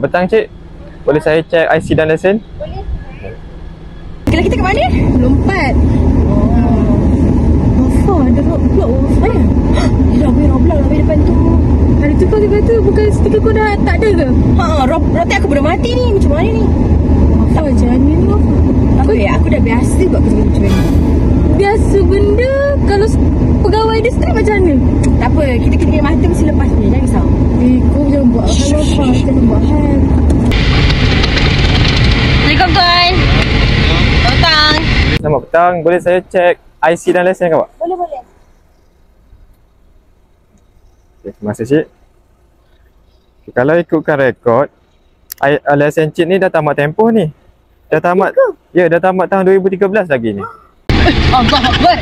Selamat petang, Cik. Boleh saya cek IC dan lesen? Boleh. Kalau kita ke mana? Lompat. Wafa, ada blok Wafa ya? Gila, boleh roblox lah depan tu. Hari tu kau kata bukan stiker kau dah tak ada ke? Rotek aku dah mati ni. Macam mana ni? Wafa, macam mana ni Wafa? Aku dah biasa buat kerja macam ni. Biasa benda kalau pegawai industri macam mana? Tak apa, kita kena mata mesti lepas ni. Jangan risau. Kau jangan buat hal Wafa. Jangan buat hal. Assalamualaikum tuan. Selamat petang. Selamat petang. Boleh saya cek IC dan lesen ke, Pak? Boleh, boleh. Okay, terima kasih, Cik. Okay, kalau ikutkan rekod, lesen Cik ni dah tamat tempoh ni. Dah tamat. Ya, dah tamat tahun 2013 lagi ni. Allah Akbar.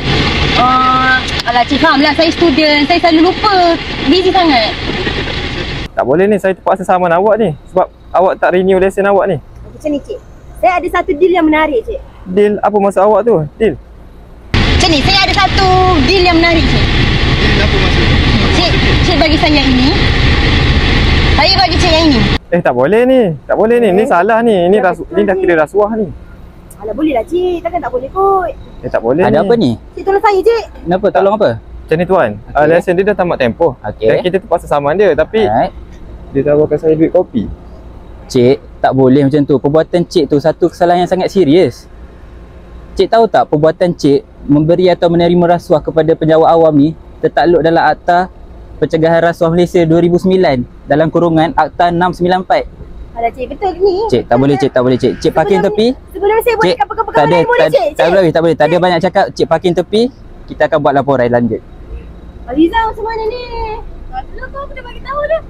Alah, Cik faham lah. Saya student. Saya selalu lupa. Busy sangat. Tak boleh ni, saya terpaksa saman awak ni. Sebab awak tak renew lesen awak ni. Macam ni, Cik. Saya ada satu deal yang menarik, Cik. Deal? Apa maksud awak tu? Deal? Macam ni, saya ada satu deal yang menarik, Cik. Deal apa maksud? Cik bagi saya yang ini. Saya bagi Cik yang ini. Tak boleh ni. Tak boleh ni. Ni salah ni. Ni dah kira rasuah ni. Alah, boleh lah, Cik. Takkan tak boleh kot. Tak boleh Ada ni. apa ni? Cik, tolong saya, Cik. Kenapa? Tolong apa? Macam ni tuan. Okey. Lesen dia dah tamat tempoh. Okey. Dan kita terpaksa saman dia. Tapi Alright. dia tawarkan saya duit kopi. Cik, tak boleh macam tu. Perbuatan Cik tu satu kesalahan yang sangat serius. Cik tahu tak perbuatan Cik memberi atau menerima rasuah kepada penjawat awam ni tertakluk dalam Akta Pencegahan Rasuah Malaysia 2009 dalam kurungan Akta 694. Alah, Cik, betul ke ni? Cik, tak boleh Cik, tak boleh Cik. Cik parking tepi. Sebelum saya buat Cik, dekat perkara lain boleh, Cik? tak boleh. Tak ada banyak cakap. Cik parking tepi. Kita akan buat laporan lanjut. Aliza, macam mana ni? Dulu kau dah bagi tahu dah.